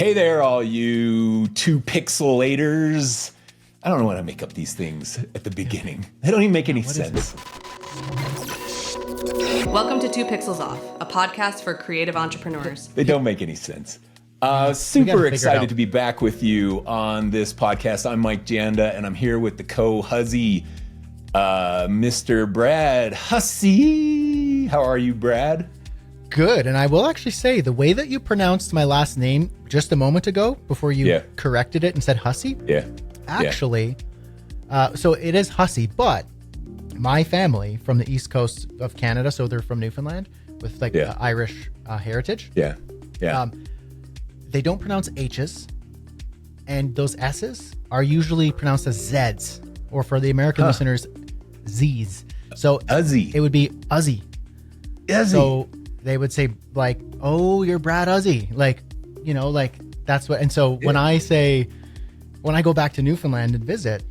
Hey there, all you two pixelators. I don't know how to make up these things at the beginning. They don't even make any sense. Welcome to Two Pixels Off, a podcast for creative entrepreneurs. They don't make any sense. Super excited to be back with you on this podcast. I'm Mike Janda, and I'm here with the co-Hussey, Mr. Brad Hussey. How are you, Brad? Good, and I will actually say the way that you pronounced my last name just a moment ago before you corrected it and said Hussey. Actually, so it is Hussey, but my family from the east coast of Canada, so they're from Newfoundland with Irish heritage. They don't pronounce H's, and those S's are usually pronounced as Z's, or for the American listeners, Z's. So Uzzy. It would be Uzzy. So they would say like, "Oh, you're Brad Hussey," like, you know, like that's what. And so when I go back to Newfoundland and visit,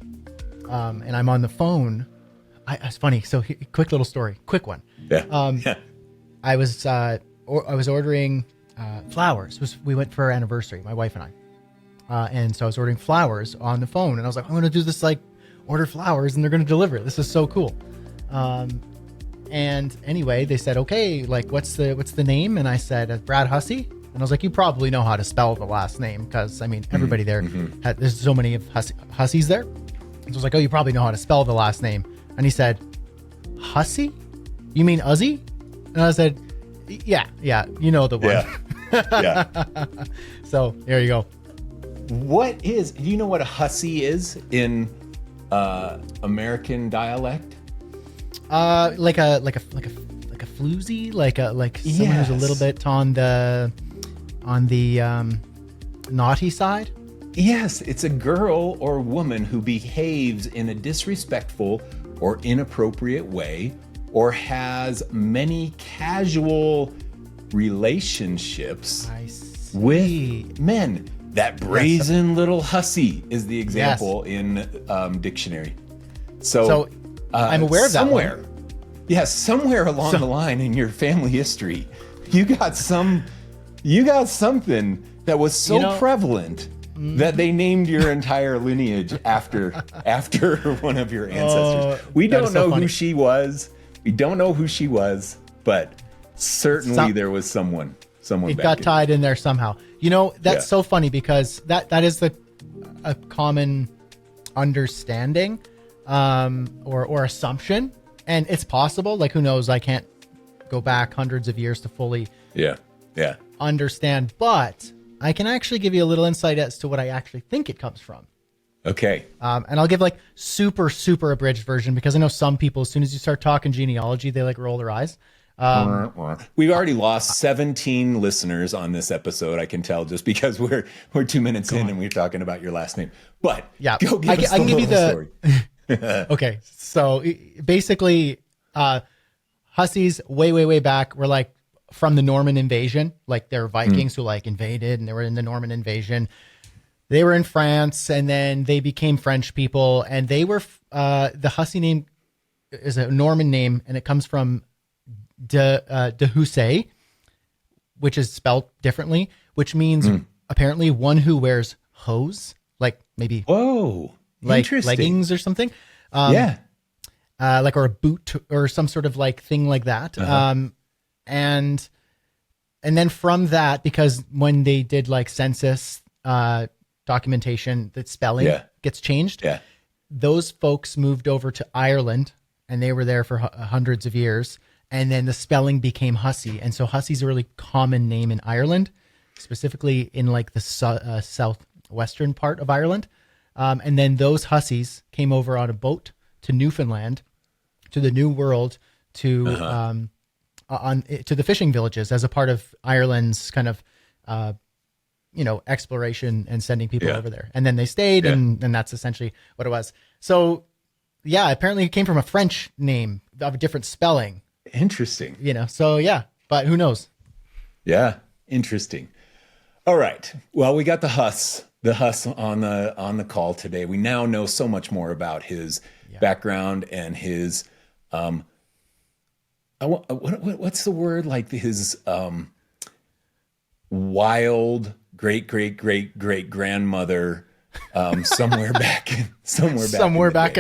and I'm on the phone, it's funny. So quick little story, quick one. I was ordering flowers. We went for our anniversary, my wife and I, and so I was ordering flowers on the phone, and I was like, I'm going to do this, like, order flowers, and they're going to deliver it. This is so cool. And anyway, they said, okay, like, what's the name? And I said, Brad Hussey. And I was like, you probably know how to spell the last name, because I mean, everybody there, there's so many of Husseys there. And so I was like, oh, you probably know how to spell the last name. And he said, Hussey? You mean Uzzy? And I said, yeah, you know the one. So there you go. Do you know what a Hussey is in American dialect? Like a floozy, like someone who's a little bit on the naughty side. Yes, it's a girl or woman who behaves in a disrespectful or inappropriate way, or has many casual relationships with men. That brazen little hussy is the example in dictionary. So I'm aware of that somewhere. Yes, somewhere along the line in your family history, you got something that was so prevalent that they named your entire lineage after one of your ancestors. We don't know who she was. We don't know who she was, but certainly there was someone. It got tied in there somehow. You know, that's so funny, because that is a common understanding or assumption, and it's possible. Like, who knows? I can't go back hundreds of years to fully understand, but I can actually give you a little insight as to what I actually think it comes from. Okay. And I'll give like super abridged version, because I know some people, as soon as you start talking genealogy, they like roll their eyes. We've already lost 17 listeners on this episode. I can tell, just because we're 2 minutes in and we're talking about your last name. But go give us the story. Okay, so basically, Hussies way back were like from the Norman invasion. Like, they're Vikings who like invaded, and they were in the Norman invasion. They were in France, and then they became French people, and they were the Hussey name is a Norman name, and it comes from de Hussey, which is spelled differently, which means apparently one who wears hose, like maybe like leggings or something, like, or a boot or some sort of like thing like that. And then from that, because when they did like census documentation, that spelling gets changed. Those folks moved over to Ireland, and they were there for hundreds of years. And then the spelling became Hussey. And so Hussey's a really common name in Ireland, specifically in like the southwestern part of Ireland. And then those Hussies came over on a boat to Newfoundland, to the New World, to the fishing villages as a part of Ireland's kind of, exploration and sending people over there. And then they stayed, and that's essentially what it was. So, apparently it came from a French name of a different spelling. Interesting. So but who knows? Yeah, interesting. All right. Well, we got the Huss on the call today. We now know so much more about his background and his what's the word? Like his wild great grandmother somewhere back in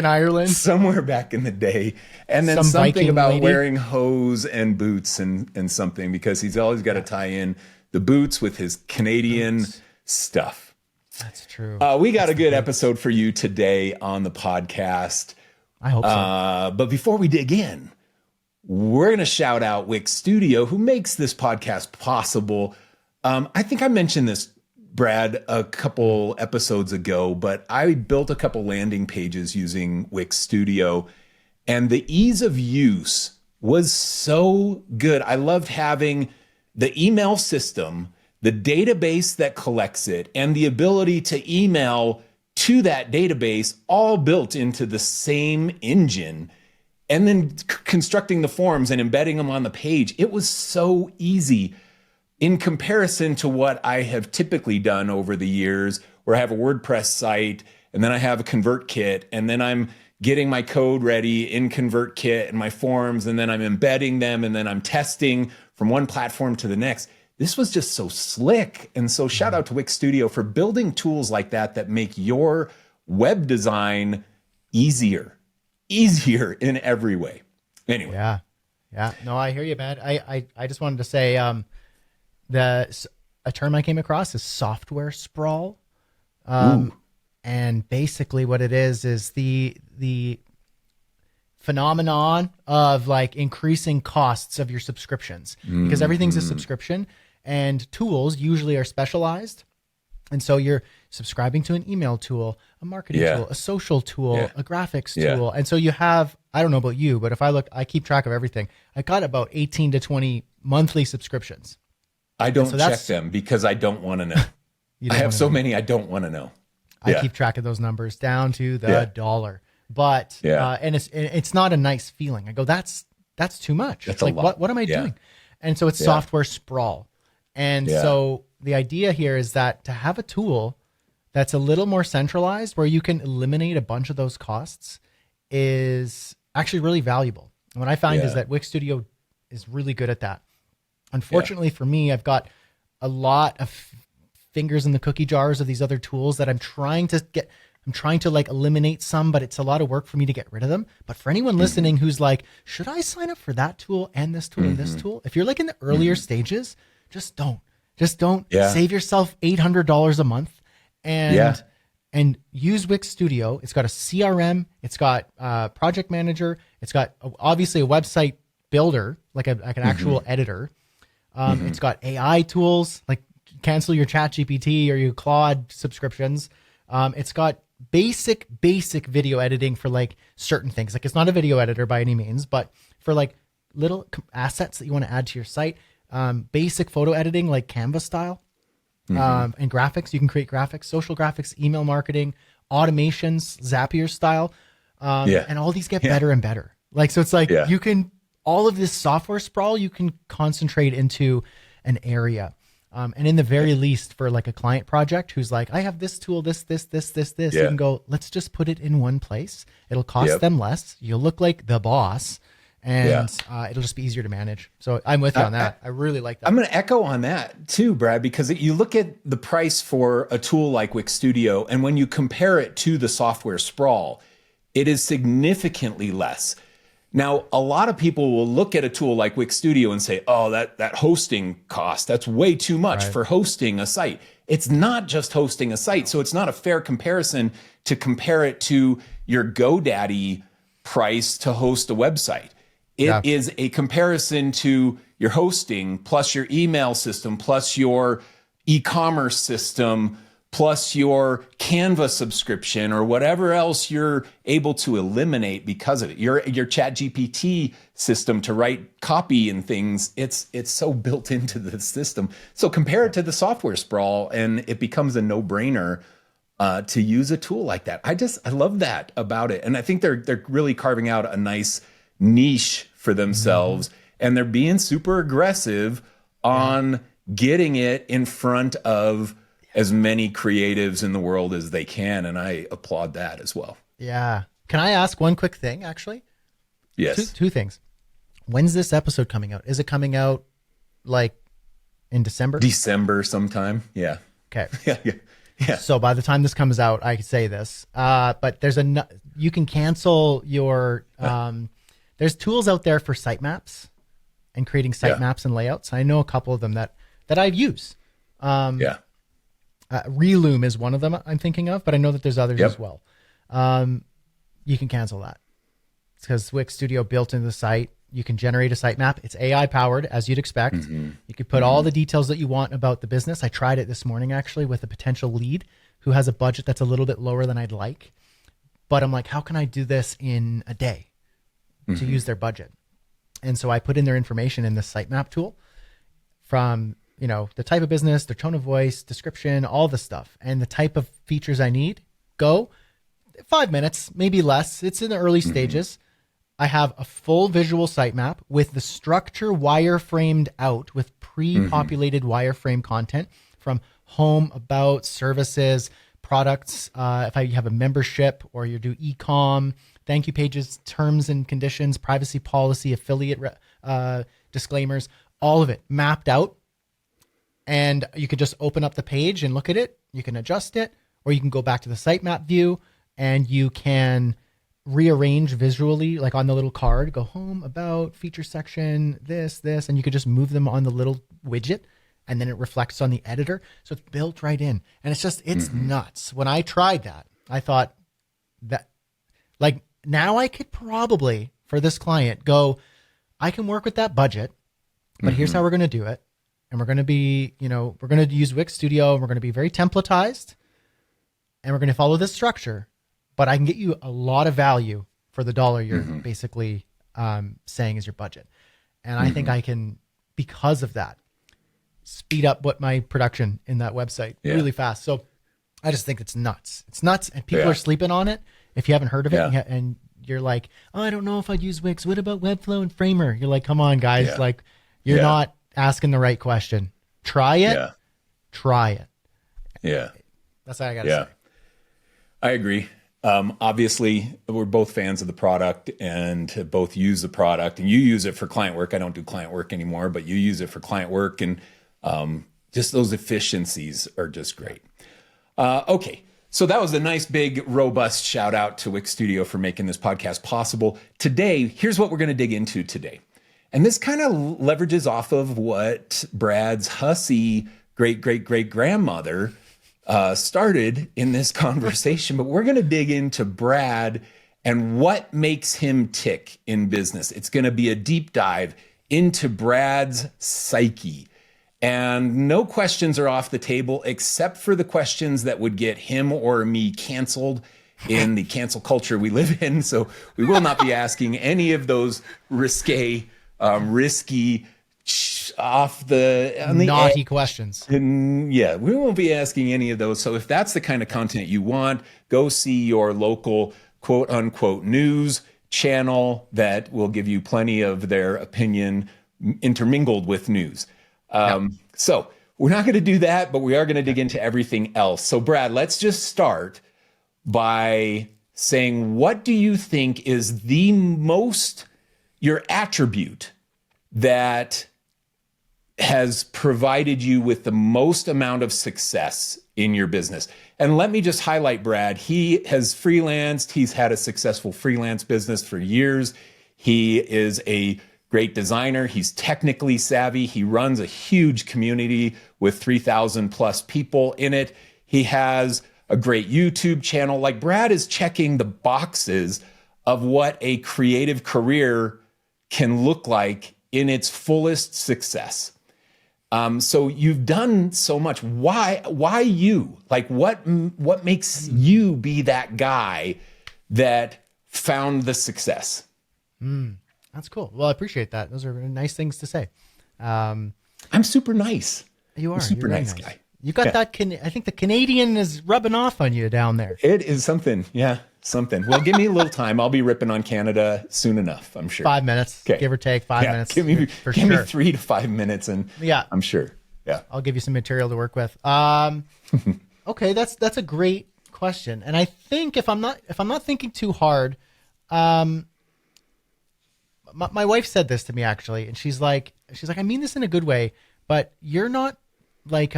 Ireland, somewhere back in the day, and then Some something Viking about lady. wearing hose and boots and something, because he's always got to tie in the boots with his Canadian stuff. That's true. We got a good episode for you today on the podcast. I hope so. But before we dig in, we're going to shout out Wix Studio, who makes this podcast possible. I think I mentioned this, Brad, a couple episodes ago, but I built a couple landing pages using Wix Studio, and the ease of use was so good. I loved having the email system, the database that collects it, and the ability to email to that database all built into the same engine, and then constructing the forms and embedding them on the page. It was so easy in comparison to what I have typically done over the years, where I have a WordPress site and then I have a ConvertKit, and then I'm getting my code ready in ConvertKit and my forms, and then I'm embedding them, and then I'm testing from one platform to the next. This was just so slick. And so shout out to Wix Studio for building tools like that make your web design easier in every way. Anyway. Yeah. No, I hear you, man. I just wanted to say, a term I came across is software sprawl. And basically what it is the phenomenon of like increasing costs of your subscriptions, because everything's a subscription, and tools usually are specialized. And so you're subscribing to an email tool, a marketing tool, a social tool, a graphics tool. And so you have, I don't know about you, but if I keep track of everything. I got about 18 to 20 monthly subscriptions. I don't check them because I don't want to know. I have so many I don't want to know. I keep track of those numbers down to the dollar. But and it's not a nice feeling. I go, that's too much. That's like a lot. What am I doing? And so it's software sprawl. And so the idea here is that to have a tool that's a little more centralized, where you can eliminate a bunch of those costs, is actually really valuable. And what I find is that Wix Studio is really good at that. Unfortunately for me, I've got a lot of fingers in the cookie jars of these other tools that I'm trying to like eliminate some, but it's a lot of work for me to get rid of them. But for anyone listening who's like, should I sign up for that tool and this tool and this tool? If you're like in the earlier stages, just don't save yourself $800 a month and use Wix Studio. It's got a CRM, it's got project manager, it's got obviously a website builder, like an actual editor. It's got AI tools, like cancel your ChatGPT or your Claude subscriptions. It's got basic video editing for like certain things. Like it's not a video editor by any means, but for like little assets that you want to add to your site, basic photo editing, like Canva style, and graphics. You can create graphics, social graphics, email marketing, automations, Zapier style. And all these get better and better. Like, so it's like you can, all of this software sprawl, you can concentrate into an area. And in the very least, for like a client project who's like, I have this tool, this, you can go, let's just put it in one place. It'll cost them less. You'll look like the boss, and it'll just be easier to manage. So I'm with you on that. I really like that. I'm going to echo on that too, Brad, because you look at the price for a tool like Wix Studio, and when you compare it to the software sprawl, it is significantly less. Now, a lot of people will look at a tool like Wix Studio and say, oh, that hosting cost, that's way too much for hosting a site. It's not just hosting a site. So it's not a fair comparison to compare it to your GoDaddy price to host a website. It is a comparison to your hosting plus your email system plus your e-commerce system plus your Canva subscription or whatever else you're able to eliminate because of it. Your ChatGPT system to write copy and things, it's so built into the system. So compare it to the software sprawl, and it becomes a no-brainer to use a tool like that. I love that about it. And I think they're really carving out a nice niche for themselves, and they're being super aggressive on getting it in front of as many creatives in the world as they can. And I applaud that as well. Yeah. Can I ask one quick thing, actually? Yes. Two things. When's this episode coming out? Is it coming out like in December? December sometime. Yeah. Okay. Yeah. So by the time this comes out, I could say this. But you can cancel your. There's tools out there for sitemaps and creating sitemaps and layouts. I know a couple of them that I use. Reloom is one of them I'm thinking of, but I know that there's others as well. You can cancel that. It's because Wix Studio built into the site. You can generate a sitemap. It's AI powered, as you'd expect. You could put all the details that you want about the business. I tried it this morning, actually, with a potential lead who has a budget that's a little bit lower than I'd like. But I'm like, how can I do this in a day to use their budget? And so I put in their information in this sitemap tool from, the type of business, their tone of voice, description, all the stuff, and the type of features I need. Go 5 minutes, maybe less. It's in the early stages. I have a full visual sitemap with the structure wireframed out with pre-populated wireframe content from home, about, services, products. If I have a membership or you do e-com, thank you pages, terms and conditions, privacy policy, affiliate disclaimers, all of it mapped out. And you could just open up the page and look at it. You can adjust it, or you can go back to the sitemap view and you can rearrange visually, like on the little card, go home, about, feature section, this, and you could just move them on the little widget and then it reflects on the editor. So it's built right in. And it's nuts. When I tried that, I thought that, like, now I could probably, for this client, go, I can work with that budget, but here's how we're going to do it. And we're going to be, we're going to use Wix Studio and we're going to be very templatized and we're going to follow this structure. But I can get you a lot of value for the dollar you're basically saying is your budget. And I think I can, because of that, speed up what my production in that website really fast. So I just think it's nuts. It's nuts. And people are sleeping on it. If you haven't heard of it and you're like, oh, I don't know if I'd use Wix. What about Webflow and Framer? You're like, come on, guys. Like, you're not asking the right question. Try it. Try it. Yeah. That's all I got to say. I agree. Obviously, we're both fans of the product and both use the product, and you use it for client work. I don't do client work anymore, but you use it for client work, and just those efficiencies are just great. Okay, so that was a nice, big, robust shout out to Wix Studio for making this podcast possible. Today, here's what we're going to dig into today. And this kind of leverages off of what Brad's Hussey great-great-great-grandmother started in this conversation, but we're going to dig into Brad and what makes him tick in business. It's going to be a deep dive into Brad's psyche. And no questions are off the table except for the questions that would get him or me canceled in the cancel culture we live in. So we will not be asking any of those risky, naughty questions. And we won't be asking any of those. So if that's the kind of content you want, go see your local quote unquote news channel that will give you plenty of their opinion intermingled with news. So we're not going to do that, but we are going to dig into everything else. So Brad, let's just start by saying, what do you think is your attribute that has provided you with the most amount of success in your business? And let me just highlight Brad. He has freelanced. He's had a successful freelance business for years. He is a great designer. He's technically savvy. He runs a huge community with 3,000 plus people in it. He has a great YouTube channel. Like, Brad is checking the boxes of what a creative career can look like in its fullest success. So you've done so much. Why you? Like, what makes you be that guy that found the success? That's cool. Well, I appreciate that. Those are nice things to say. I'm super nice. You are. I'm super You're nice nice guy. You got that. I think the Canadian is rubbing off on you down there. It is something. Yeah, something. Well, give me a little time. I'll be ripping on Canada soon enough, I'm sure. 5 minutes, give or take 5 minutes. Give me 3 to 5 minutes, and I'm sure. Yeah, I'll give you some material to work with. Okay, that's a great question, and I think if I'm not thinking too hard, my wife said this to me actually, and she's like, I mean this in a good way, but you're not like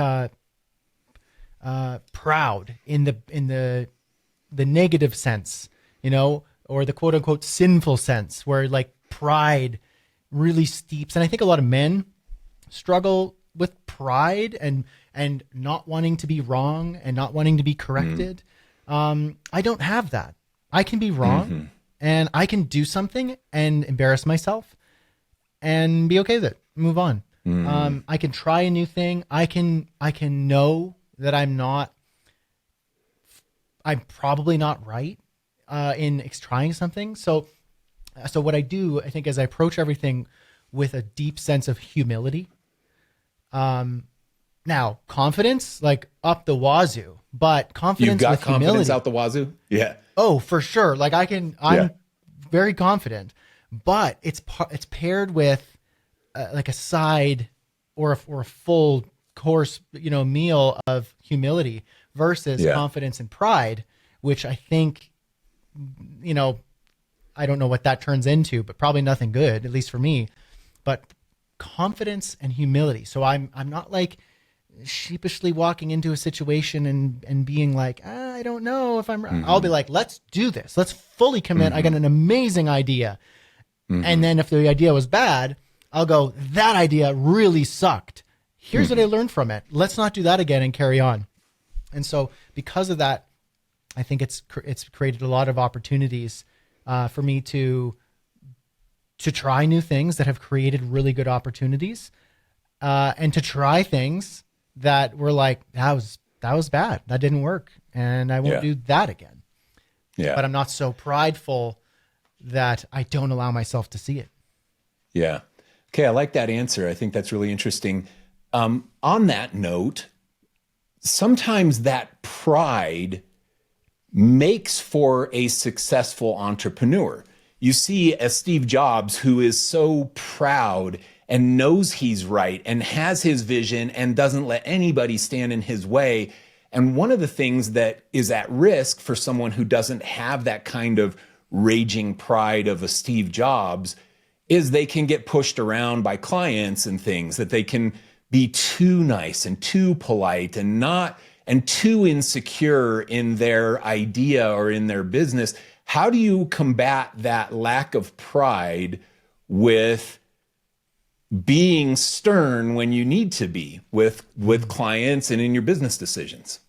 proud in the negative sense, or the quote unquote sinful sense, where like pride really steeps. And I think a lot of men struggle with pride and not wanting to be wrong and not wanting to be corrected. I don't have that. I can be wrong and I can do something and embarrass myself and be okay with it. Move on. I can try a new thing. I can know that I'm probably not right in trying something. So what I do, I think, is I approach everything with a deep sense of humility. Now confidence, like up the wazoo, but confidence. You've got with confidence humility, out the wazoo. Yeah. Oh, for sure. Like I'm very confident, but it's paired with like a side or a full course, meal of humility versus confidence and pride, which I think, I don't know what that turns into, but probably nothing good, at least for me. But confidence and humility. So I'm not like sheepishly walking into a situation and being like, I don't know if I'm right. I'll be like, let's do this. Let's fully commit. I got an amazing idea. And then if the idea was bad, I'll go, that idea really sucked. Here's what I learned from it. Let's not do that again and carry on. And so because of that, I think it's created a lot of opportunities for me to try new things that have created really good opportunities, and to try things that were like, that was bad. That didn't work. And I won't do that again. Yeah. But I'm not so prideful that I don't allow myself to see it. Yeah. Okay. I like that answer. I think that's really interesting. On that note, sometimes that pride makes for a successful entrepreneur. You see a Steve Jobs who is so proud and knows he's right and has his vision and doesn't let anybody stand in his way. And one of the things that is at risk for someone who doesn't have that kind of raging pride of a Steve Jobs is they can get pushed around by clients and things, that they can be too nice and too polite and too insecure in their idea or in their business. How do you combat that lack of pride with being stern when you need to be with clients and in your business decisions?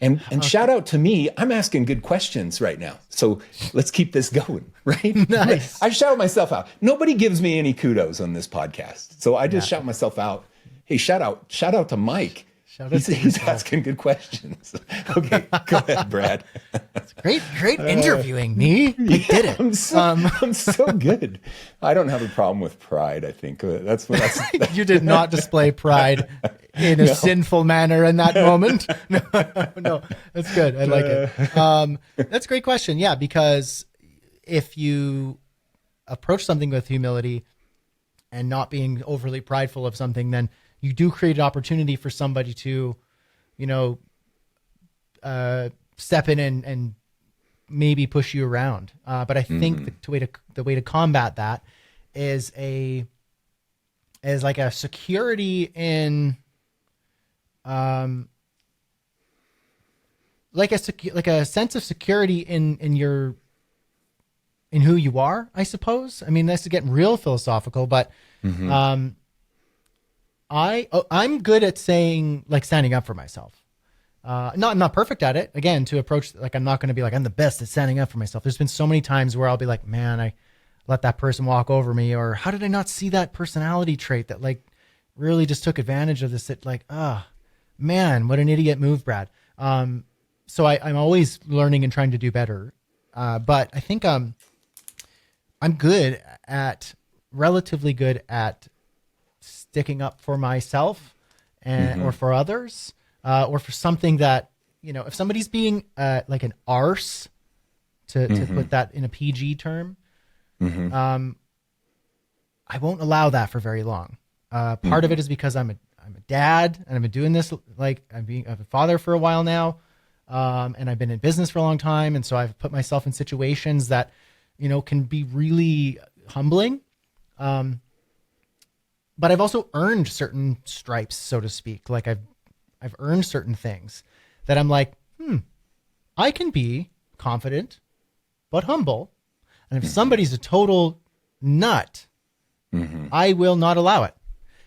And shout out to me, I'm asking good questions right now. So let's keep this going, right? Nice. I shout myself out. Nobody gives me any kudos on this podcast. So I just shout myself out. Hey, shout out to Mike. He's asking good questions. Okay, go ahead, Brad. It's great interviewing me. I did it. I'm so good. I don't have a problem with pride. I think that's You did not display pride in a sinful manner in that moment. No, that's good. I like it. That's a great question. Yeah, because if you approach something with humility and not being overly prideful of something, then you do create an opportunity for somebody to, step in and maybe push you around. But I think the way to combat that is like a security in, like a sense of security in who you are, I suppose. I mean, this is getting real philosophical, but I'm good at standing up for myself. I'm not perfect at it. Again, to approach, like, I'm not going to be like, I'm the best at standing up for myself. There's been so many times where I'll be like, man, I let that person walk over me, or how did I not see that personality trait that like really just took advantage of this? That like, man, what an idiot move, Brad. So I'm always learning and trying to do better. But I think I'm relatively good at sticking up for myself and or for others, or for something that, if somebody's being like an arse, to put that in a PG term, I won't allow that for very long. Part of it is because I'm a dad and I've been doing this, like I'm a father for a while now, and I've been in business for a long time, and so I've put myself in situations that can be really humbling. But I've also earned certain stripes, so to speak. Like I've I've earned certain things that I'm like, I can be confident, but humble. And if somebody's a total nut, I will not allow it.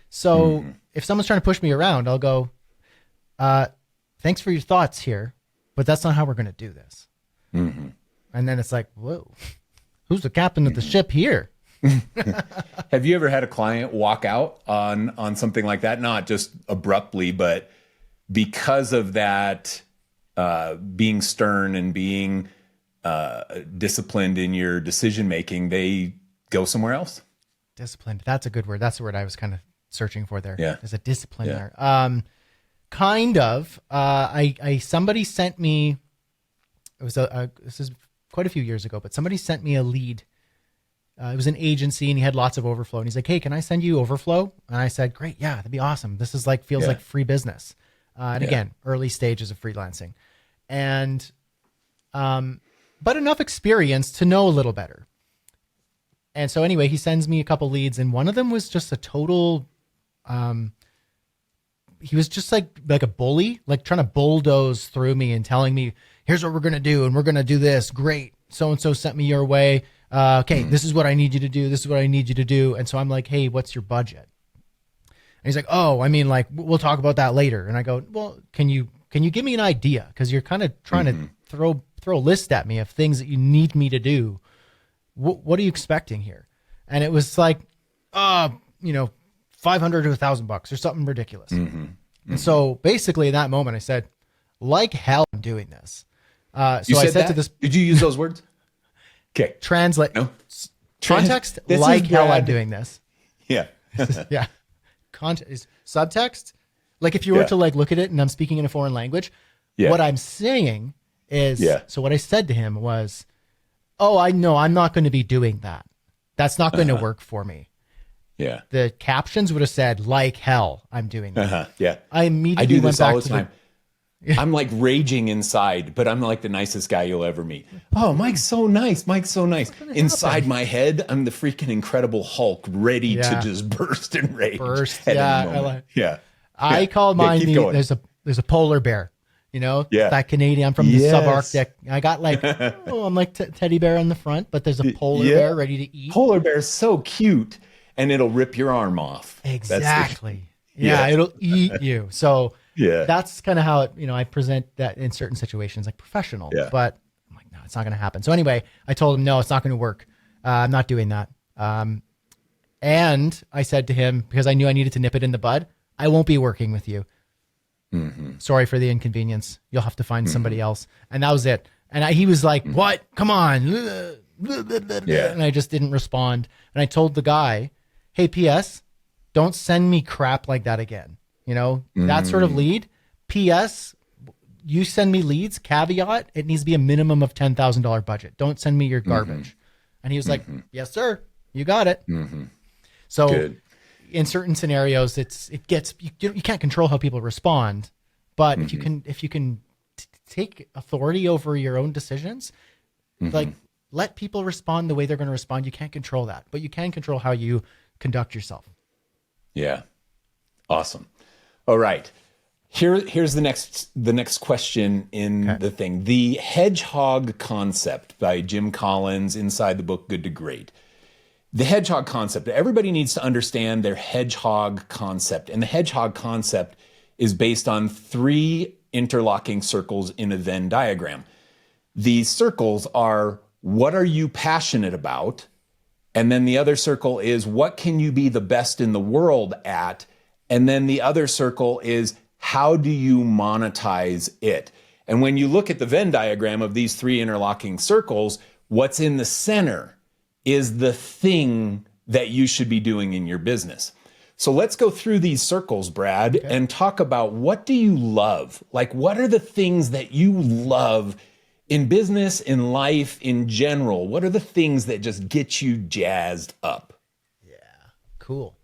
So if someone's trying to push me around, I'll go, thanks for your thoughts here, but that's not how we're going to do this. And then it's like, whoa, who's the captain of the ship here? Have you ever had a client walk out on something like that? Not just abruptly, but because of that, being stern and being disciplined in your decision making, they go somewhere else? Disciplined. That's a good word. That's the word I was kind of searching for there. Yeah. There's a discipline there. Kind of. Somebody sent me, it was this is quite a few years ago, but somebody sent me a lead. It was an agency and he had lots of overflow. And he's like, hey, can I send you overflow? And I said, great. Yeah, that'd be awesome. This is like, feels like free business. And again, early stages of freelancing. And, but enough experience to know a little better. And so anyway, he sends me a couple leads and one of them was just a total, he was just like a bully, like trying to bulldoze through me and telling me, here's what we're going to do. And we're going to do this. Great. So-and-so sent me your way. Okay, this is what I need you to do. This is what I need you to do. And so I'm like, hey, what's your budget? And he's like, oh, I mean, like, we'll talk about that later. And I go, well, can you give me an idea? Because you're kind of trying to throw a list at me of things that you need me to do. What are you expecting here? And it was like, $500 to $1,000 or something ridiculous. And so basically in that moment I said, like hell, I'm doing this. So I said to this, did you use those words? Okay. Translate. No. Context, This like is hell, Brad. I'm doing this. Yeah. Yeah. Is subtext. Like if you were to like look at it and I'm speaking in a foreign language, what I'm saying is, so what I said to him was, oh, I know I'm not going to be doing that. That's not going to work for me. Yeah. The captions would have said, like hell, I'm doing that. Yeah. I immediately do went this back all the to time. I'm like raging inside, but I'm like the nicest guy you'll ever meet. Oh, Mike's so nice. Mike's so nice. Inside my head, I'm the freaking Incredible Hulk, ready to just burst and rage. I call mine there's a polar bear, that Canadian. I'm from the subarctic. I got like, I'm like teddy bear on the front, but there's a polar bear ready to eat. Polar bear's so cute, and it'll rip your arm off. Exactly. It'll eat you. So that's kind of how it, I present that in certain situations, like professional, but I'm like, no, it's not going to happen. So anyway, I told him, no, it's not going to work. I'm not doing that. And I said to him, because I knew I needed to nip it in the bud, I won't be working with you. Sorry for the inconvenience. You'll have to find somebody else. And that was it. And he was like, what? Come on. And I just didn't respond. And I told the guy, hey, P.S., don't send me crap like that again. That sort of lead. P.S., you send me leads, caveat, it needs to be a minimum of $10,000 budget. Don't send me your garbage. And he was like, yes, sir. You got it. So in certain scenarios, you can't control how people respond, but if you can take authority over your own decisions, like let people respond the way they're going to respond. You can't control that, but you can control how you conduct yourself. Yeah. Awesome. All right. Here's the next question in the thing. The Hedgehog Concept by Jim Collins, inside the book Good to Great. The Hedgehog Concept. Everybody needs to understand their Hedgehog Concept. And the Hedgehog Concept is based on 3 interlocking circles in a Venn diagram. These circles are, what are you passionate about? And then the other circle is, what can you be the best in the world at? And then the other circle is, how do you monetize it? And when you look at the Venn diagram of these 3 interlocking circles, what's in the center is the thing that you should be doing in your business. So let's go through these circles, Brad, and talk about, what do you love? Like, what are the things that you love in business, in life, in general? What are the things that just get you jazzed up? Yeah, cool.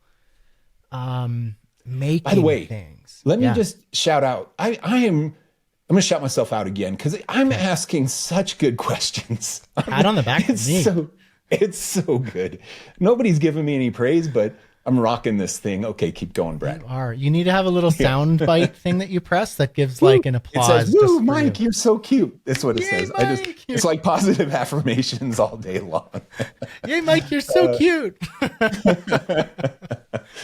Making By the way, things. Let me just shout out. I'm going to shout myself out again because I'm asking such good questions. Pat on the back for me. It's so good. Nobody's giving me any praise, but I'm rocking this thing. Okay, keep going, Brad. You need to have a little sound bite thing that you press that gives like an applause. It says, "Woo, Mike, you're so cute." That's what it says. Mike, it's like positive affirmations all day long. Yay, Mike, you're so cute.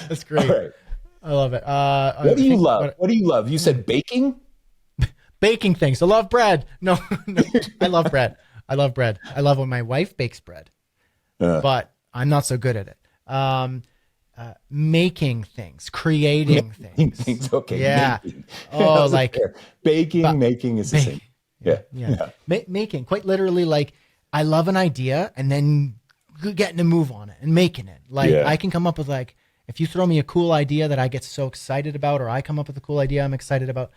That's great. Right. I love it. What do you love? What do you love? You said baking? Baking things. I love bread. No, I love bread. I love bread. I love when my wife bakes bread, but I'm not so good at it. Making things, creating things. Okay. Yeah. Making. Oh, like baking, making is the same. Yeah. Making, quite literally, like I love an idea and then getting to move on it and making it. Like I can come up with like, if you throw me a cool idea that I get so excited about, or I come up with a cool idea I'm excited about,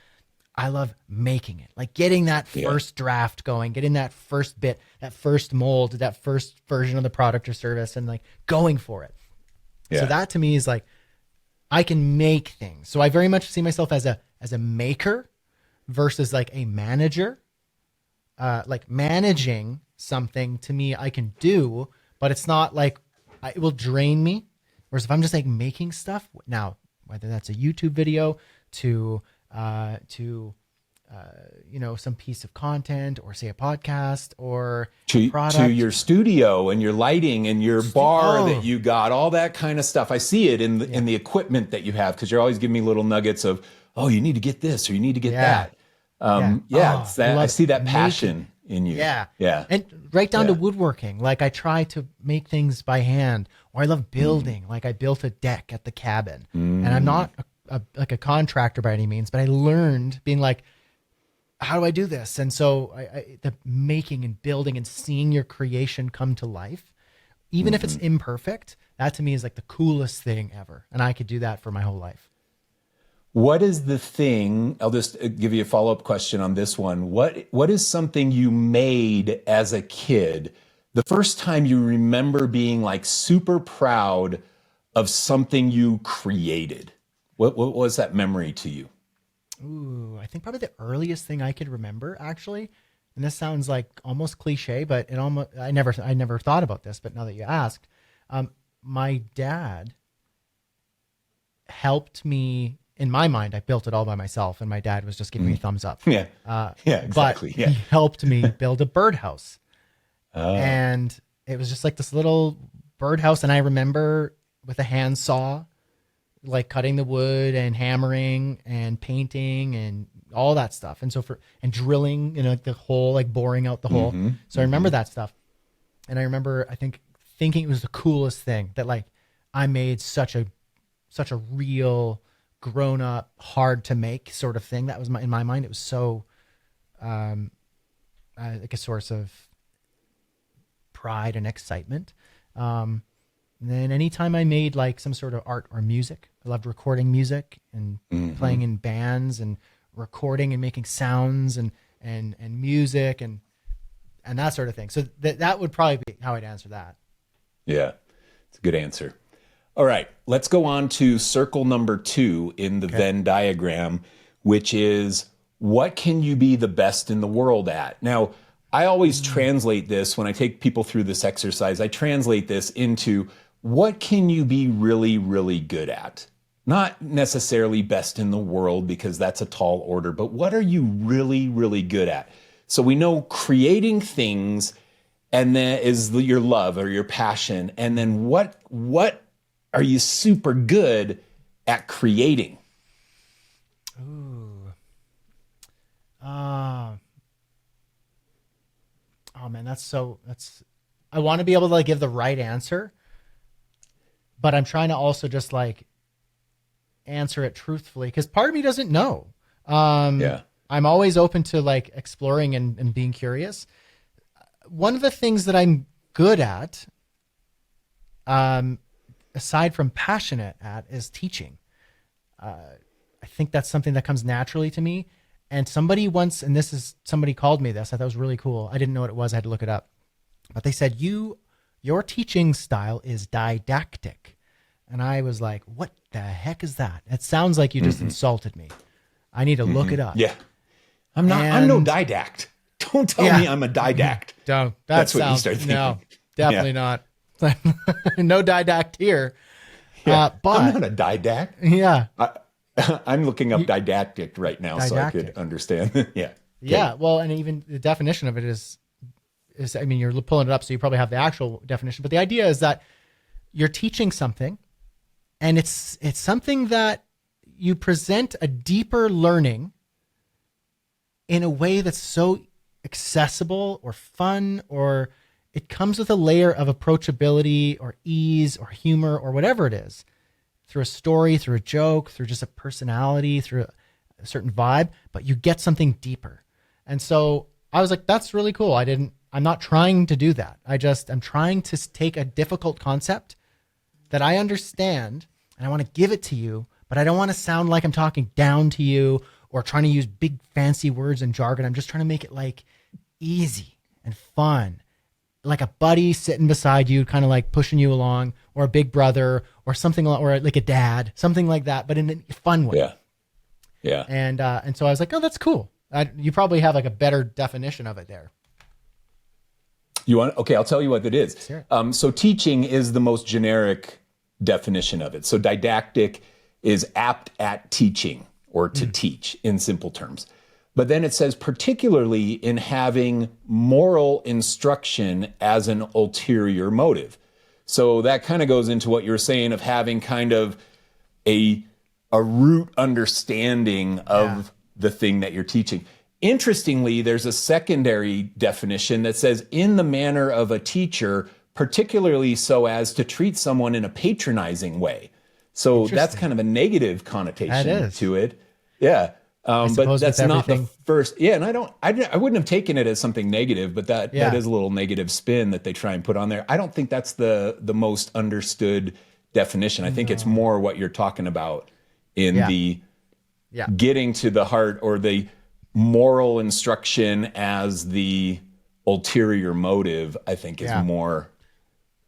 I love making it, like getting that first draft going, getting that first bit, that first mold, that first version of the product or service, and like going for it. Yeah. So that to me is like, I can make things. So I very much see myself as a maker versus like a manager. Like managing something to me, I can do, but it's not like it will drain me. Whereas if I'm just like making stuff now, whether that's a YouTube video to some piece of content, or say a podcast, or to your studio and your lighting and your bar that you got, all that kind of stuff. I see it in the equipment that you have, because you're always giving me little nuggets of, oh, you need to get this or you need to get that. It's that I see that passion in you. Yeah. And right down to woodworking. Like I try to make things by hand, or I love building. Like I built a deck at the cabin, and I'm not like a contractor by any means, but I learned being like, how do I do this? And so the making and building and seeing your creation come to life, even if it's imperfect, that to me is like the coolest thing ever. And I could do that for my whole life. What is the thing? I'll just give you a follow-up question on this one. What is something you made as a kid, the first time you remember being like super proud of something you created? What was that memory to you? Ooh, I think probably the earliest thing I could remember, actually, and this sounds like almost cliche, but I never thought about this, but now that you asked, my dad helped me. In my mind, I built it all by myself, and my dad was just giving me a thumbs up. Exactly. But he helped me build a birdhouse, and it was just like this little birdhouse. And I remember with a handsaw, like cutting the wood and hammering and painting and all that stuff. And so and drilling, like the hole, like boring out the hole. So I remember that stuff. And I remember, I think, thinking it was the coolest thing that like I made such a real grown up, hard to make sort of thing. That was in my mind. It was so, like a source of pride and excitement. And then anytime I made like some sort of art or music, I loved recording music and playing in bands and recording and making sounds and music and that sort of thing. So that would probably be how I'd answer that. Yeah, it's a good answer. All right, let's go on to circle number 2 in the Venn diagram, which is, what can you be the best in the world at? Now, I always translate this when I take people through this exercise. I translate this into, what can you be really, really good at? Not necessarily best in the world, because that's a tall order, but what are you really, really good at? So we know creating things, and then is your love or your passion. And then what are you super good at creating? Ooh. Oh man, I want to be able to like give the right answer, but I'm trying to also just like answer it truthfully, because part of me doesn't know. I'm always open to like exploring and being curious. One of the things that I'm good at, aside from passionate at, is teaching. I think that's something that comes naturally to me. And somebody once, and somebody called me this, I thought it was really cool. I didn't know what it was. I had to look it up. But they said, your teaching style is didactic. And I was like, what the heck is that? It sounds like you just insulted me. I need to look it up. Yeah. I'm no didact. Don't tell me I'm a didact. Don't. That's what you start thinking. No, definitely not. No didact here. But I'm not a didact. yeah. I'm looking up didactic right now so I could understand. Yeah. Yeah. Well, and even the definition of it is, I mean, you're pulling it up, so you probably have the actual definition, but the idea is that you're teaching something, and it's something that you present a deeper learning in a way that's so accessible or fun, or it comes with a layer of approachability or ease or humor or whatever it is, through a story, through a joke, through just a personality, through a certain vibe, but you get something deeper. And so I was like, that's really cool. I'm not trying to do that. I'm trying to take a difficult concept that I understand, and I want to give it to you, but I don't want to sound like I'm talking down to you or trying to use big fancy words and jargon. I'm just trying to make it like easy and fun, like a buddy sitting beside you, kind of like pushing you along, or a big brother or something, or like a dad, something like that, but in a fun way. Yeah. Yeah. And so I was like, oh, that's cool. You probably have like a better definition of it there. Okay, I'll tell you what it is. Sure. So teaching is the most generic definition of it. So didactic is apt at teaching, or to teach in simple terms. But then it says particularly in having moral instruction as an ulterior motive. So that kind of goes into what you're saying of having kind of a root understanding of the thing that you're teaching. Interestingly, there's a secondary definition that says in the manner of a teacher, particularly so as to treat someone in a patronizing way. So that's kind of a negative connotation to it. Yeah. But that's not the first. Yeah. And I wouldn't have taken it as something negative, but that is a little negative spin that they try and put on there. I don't think that's the most understood definition. I think it's more what you're talking about in the getting to the heart, or the moral instruction as the ulterior motive, I think is more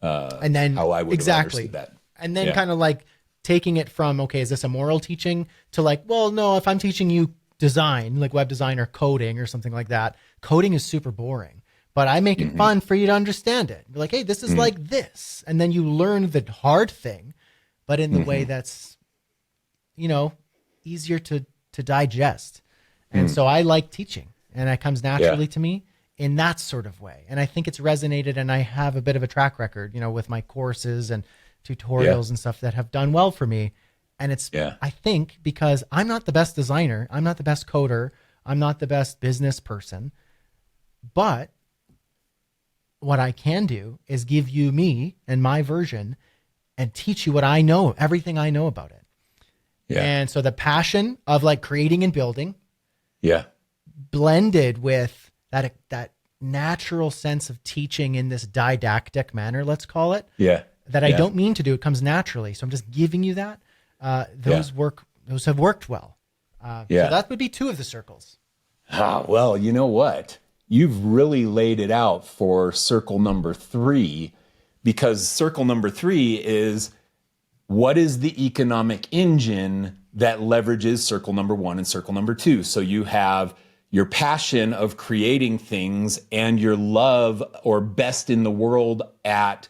and then how I would have understood that. And then kind of like taking it from, okay, is this a moral teaching, to like, well, no, if I'm teaching you design, like web design or coding or something like that, coding is super boring, but I make it fun for you to understand it. Be like, hey, this is like this. And then you learn the hard thing, but in the way that's, easier to digest. And so I like teaching, and it comes naturally to me in that sort of way. And I think it's resonated, and I have a bit of a track record, with my courses and tutorials and stuff that have done well for me. And it's, I think, because I'm not the best designer, I'm not the best coder, I'm not the best business person, but what I can do is give you me and my version and teach you what I know, everything I know about it. Yeah. And so the passion of like creating and building, blended with that natural sense of teaching in this didactic manner, let's call it. That I don't mean to do. It comes naturally. So I'm just giving you that. Those have worked well. So that would be two of the circles. Well, you know what? You've really laid it out for circle number 3, because circle number 3 is, what is the economic engine that leverages circle number 1 and circle number 2? So you have your passion of creating things and your love or best in the world at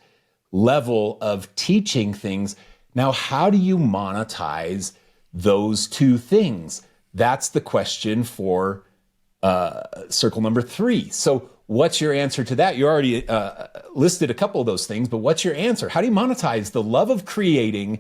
level of teaching things. Now, how do you monetize those two things? That's the question for circle number 3. So what's your answer to that? You already listed a couple of those things, but what's your answer? How do you monetize the love of creating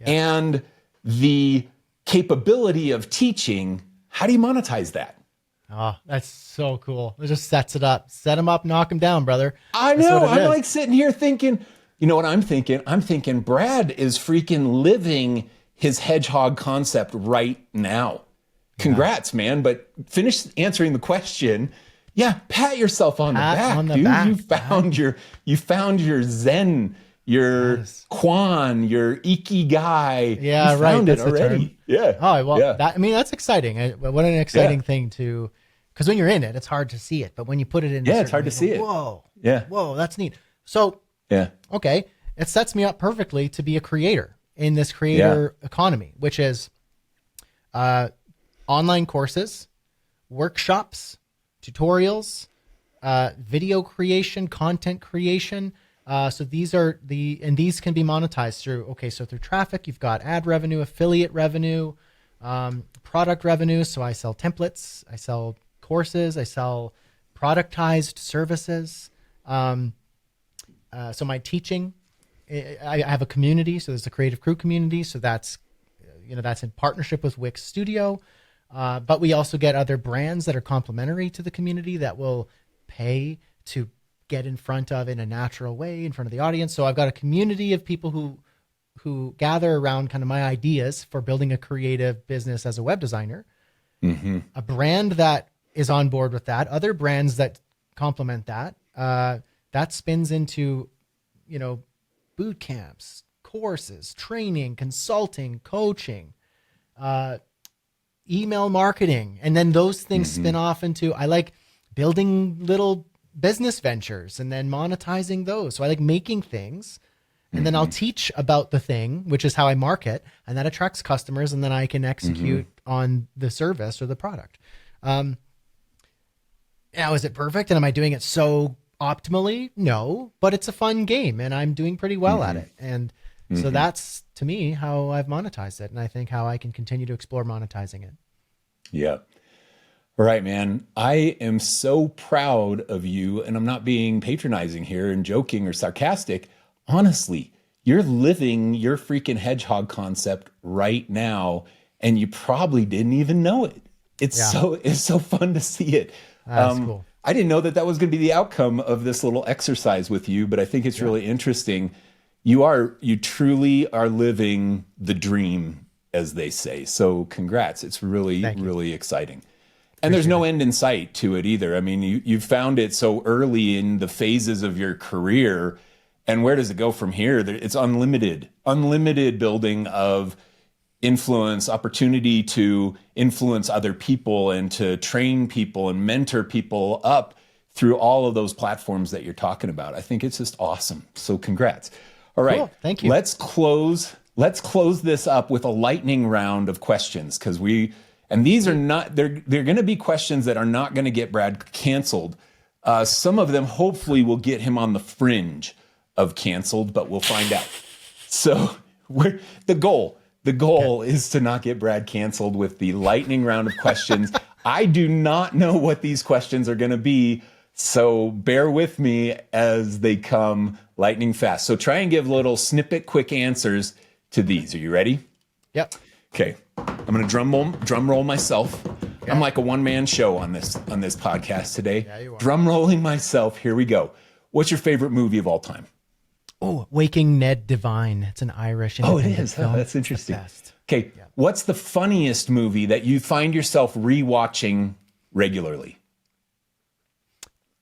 and the capability of teaching? How do you monetize that? Oh, that's so cool. It just sets it up. Set them up, knock them down, brother. I know. I'm like sitting here thinking, you know what I'm thinking? I'm thinking Brad is freaking living his Hedgehog concept right now. Congrats, man. But finish answering the question. Yeah, pat yourself on the back, dude. You found your Zen, your Kwan, your Ikigai. Yeah, you found it already. Yeah. Oh, well, that's exciting. What an exciting thing to, because when you're in it, it's hard to see it. But when you put it in, it's hard to see it. Whoa. Yeah. Whoa, that's neat. So, okay, it sets me up perfectly to be a creator in this creator economy, which is online courses, workshops, tutorials, video creation, content creation, So these can be monetized through, so through traffic, you've got ad revenue, affiliate revenue, product revenue. So I sell templates, I sell courses, I sell productized services. So my teaching, I have a community. So there's a creative crew community. So that's in partnership with Wix Studio. But we also get other brands that are complementary to the community that will pay to get in front of in a natural way in front of the audience. So I've got a community of people who gather around kind of my ideas for building a creative business as a web designer. Mm-hmm. A brand that is on board with that, other brands that complement that, that spins into, boot camps, courses, training, consulting, coaching, email marketing. And then those things spin off into, I like building little business ventures and then monetizing those. So I like making things, and then I'll teach about the thing, which is how I market, and that attracts customers, and then I can execute on the service or the product. Now, is it perfect? And am I doing it so optimally? No, but it's a fun game and I'm doing pretty well at it. And so that's, to me, how I've monetized it. And I think how I can continue to explore monetizing it. Yeah. All right, man. I am so proud of you, and I'm not being patronizing here and joking or sarcastic. Honestly, you're living your freaking hedgehog concept right now, and you probably didn't even know it. It's so fun to see it. That's cool. I didn't know that was going to be the outcome of this little exercise with you, but I think it's really interesting. You truly are living the dream, as they say. So congrats. It's really, really exciting. And there's no end in sight to it either. I mean, you found it so early in the phases of your career. And where does it go from here? It's unlimited building of influence, opportunity to influence other people and to train people and mentor people up through all of those platforms that you're talking about. I think it's just awesome. So congrats. All right. Cool. Thank you. Let's close this up with a lightning round of questions, because and these are not, they're going to be questions that are not going to get Brad canceled. Some of them hopefully will get him on the fringe of canceled, but we'll find out. So the goal is to not get Brad canceled with the lightning round of questions. I do not know what these questions are going to be, so bear with me as they come lightning fast. So try and give little snippet quick answers to these. Are you ready? Yep. Okay. I'm going to drum roll myself. Okay. I'm like a one-man show on this podcast today. Yeah, you are. Drum rolling myself. Here we go. What's your favorite movie of all time? Oh, Waking Ned Divine. It's an Irish independent film. Oh, that's interesting. It's Okay. Yeah. What's the funniest movie that you find yourself rewatching regularly?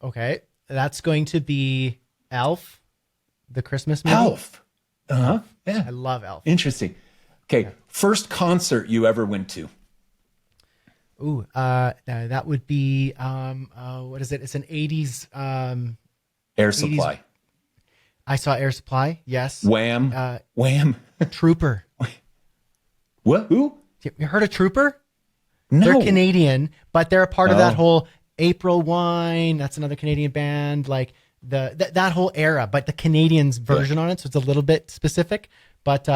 Okay. That's going to be Elf, the Christmas movie. Elf. Uh-huh. Yeah. I love Elf. Interesting. Okay. Yeah. First concert you ever went to? Ooh, that would be, what is it? It's an 80s. Air Supply. 80s. I saw Air Supply. Yes. Wham. Wham. Trooper. What? Who? You heard of Trooper? No. They're Canadian, but they're a part of that whole April Wine. That's another Canadian band. Like that whole era, but the Canadians version on it. So it's a little bit specific, but,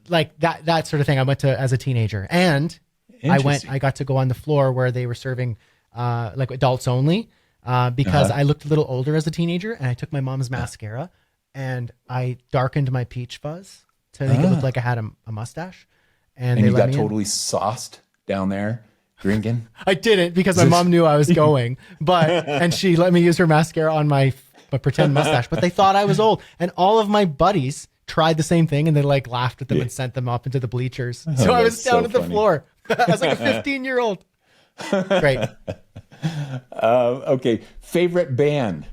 like that sort of thing I went to as a teenager, and I got to go on the floor where they were serving like adults only because I looked a little older as a teenager, and I took my mom's mascara and I darkened my peach fuzz to make it look like I had a mustache, and they you let got me totally sauced down there drinking. I didn't, because my mom knew I was going, and she let me use her mascara on my pretend mustache, but they thought I was old, and all of my buddies tried the same thing, and they like laughed at them and sent them up into the bleachers. So I was down at the floor. I was like a 15-year-old. Great. Okay. Favorite band?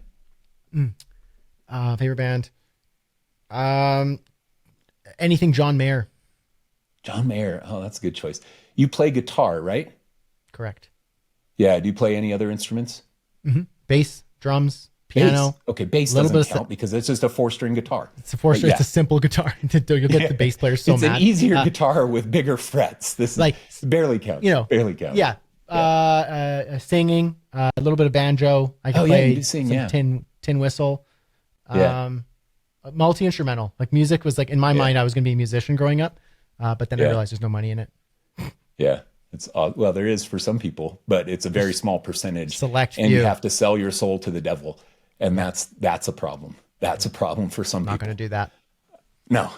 Favorite band? Anything John Mayer. John Mayer. Oh, that's a good choice. You play guitar, right? Correct. Yeah. Do you play any other instruments? Mm-hmm. Bass, drums, piano. Bass. Okay, bass doesn't count because it's just a 4-string guitar. It's a 4-string. It's a simple guitar. You'll get the bass player so mad. It's an easier guitar with bigger frets. This like barely counts. Barely counts. Yeah. Singing, a little bit of banjo. I can play some tin whistle. Yeah. Multi-instrumental. Like music was like in my mind, I was going to be a musician growing up, but then I realized there's no money in it. Yeah. It's well, there is for some people, but it's a very small percentage. Select and few. you have to sell your soul to the devil, and that's a problem. That's a problem for some Not people. going to do that. No,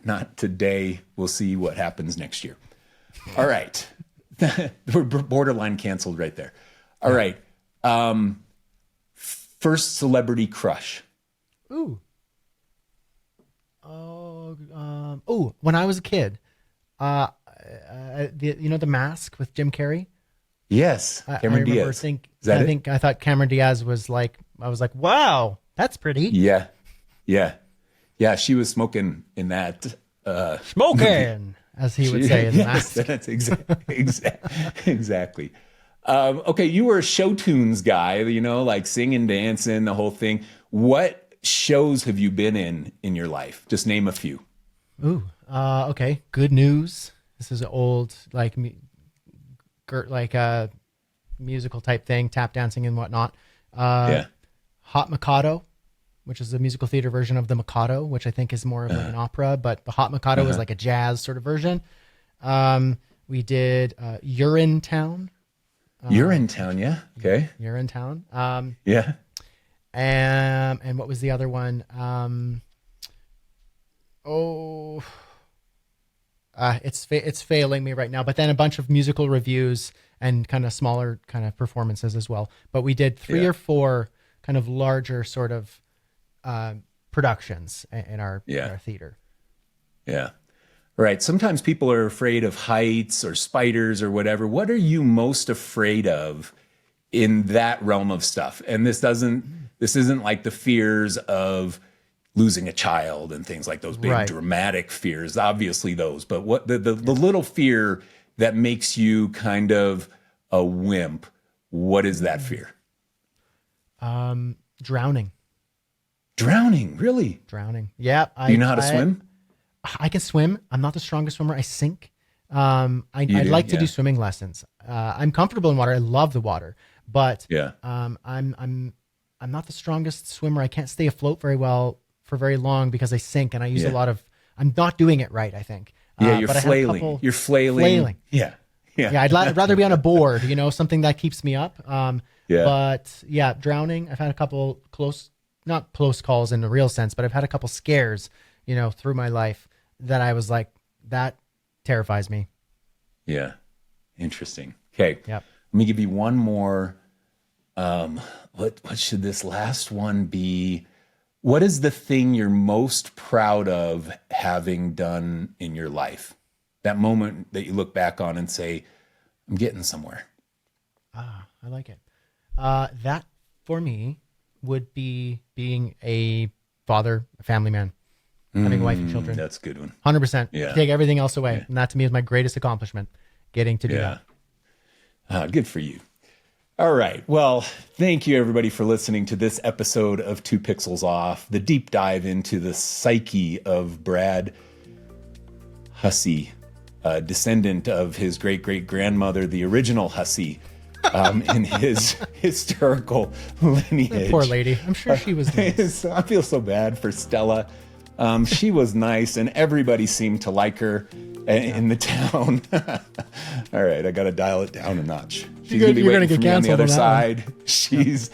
not today. We'll see what happens next year. All right. We're borderline canceled right there. All right. First celebrity crush. Ooh. When I was a kid, the Mask with Jim Carrey. Yes, Cameron Diaz. I thought Cameron Diaz was like, I was like, wow, that's pretty. Yeah. She was smoking in that. Smoking, as he would say in the Mask. That's exactly. Okay, you were a show tunes guy, like singing, dancing, the whole thing. What shows have you been in your life? Just name a few. Ooh, okay. Good News. This is an old musical type thing, tap dancing and whatnot. Hot Mikado, which is the musical theater version of the Mikado, which I think is more of like an opera, but the Hot Mikado is like a jazz sort of version. We did Urinetown. Urinetown, yeah. Okay. Urinetown. Yeah. And what was the other one? It's failing me right now. But then a bunch of musical reviews and kind of smaller kind of performances as well. But we did 3 or 4 kind of larger sort of productions in our theater. Yeah. Right. Sometimes people are afraid of heights or spiders or whatever. What are you most afraid of in that realm of stuff? And this isn't like the fears of losing a child and things like those big dramatic fears, obviously those, but what the little fear that makes you kind of a wimp, what is that fear? Drowning. Drowning, really? Drowning. Yeah. Do you know how to swim? I can swim. I'm not the strongest swimmer. I sink. I'd like to do swimming lessons. I'm comfortable in water. I love the water, but I'm not the strongest swimmer. I can't stay afloat very well for very long because I sink and I use a lot of. I'm not doing it right. I think. You're flailing. You're flailing. Yeah. I'd rather be on a board. Something that keeps me up. But drowning. I've had a couple not close calls in the real sense, but I've had a couple scares. Through my life that I was like, that terrifies me. Yeah. Interesting. Okay. Yep. Let me give you one more. What should this last one be? What is the thing you're most proud of having done in your life? That moment that you look back on and say, I'm getting somewhere. I like it. That for me would be being a father, a family man. Having a wife and children. That's a good one. 100%. Yeah. Take everything else away. And that to me is my greatest accomplishment, getting to do that. Good for you. All right. Well, thank you everybody for listening to this episode of 2 Pixels Off, the deep dive into the psyche of Brad Hussey, descendant of his great-great-grandmother, the original Hussey, in his historical lineage. That poor lady. I'm sure she was nice. I feel so bad for Stella. She was nice, and everybody seemed to like her in the town. All right, I got to dial it down a notch. She's going to be waiting for me on the other side. She's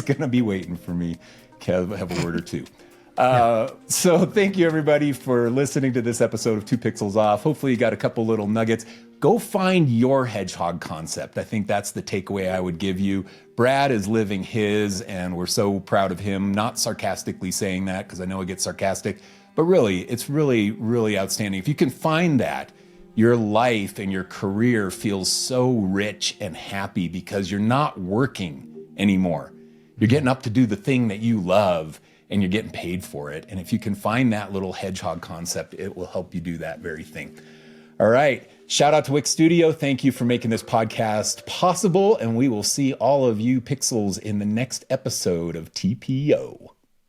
going to be waiting for me. Have a word or two. So thank you, everybody, for listening to this episode of 2 Pixels Off. Hopefully you got a couple little nuggets. Go find your hedgehog concept. I think that's the takeaway I would give you. Brad is living his, and we're so proud of him. Not sarcastically saying that, because I know it gets sarcastic, but really, it's really, really outstanding. If you can find that, your life and your career feels so rich and happy because you're not working anymore. You're getting up to do the thing that you love, and you're getting paid for it. And if you can find that little hedgehog concept, it will help you do that very thing. All right. Shout out to Wix Studio. Thank you for making this podcast possible. And we will see all of you pixels in the next episode of TPO.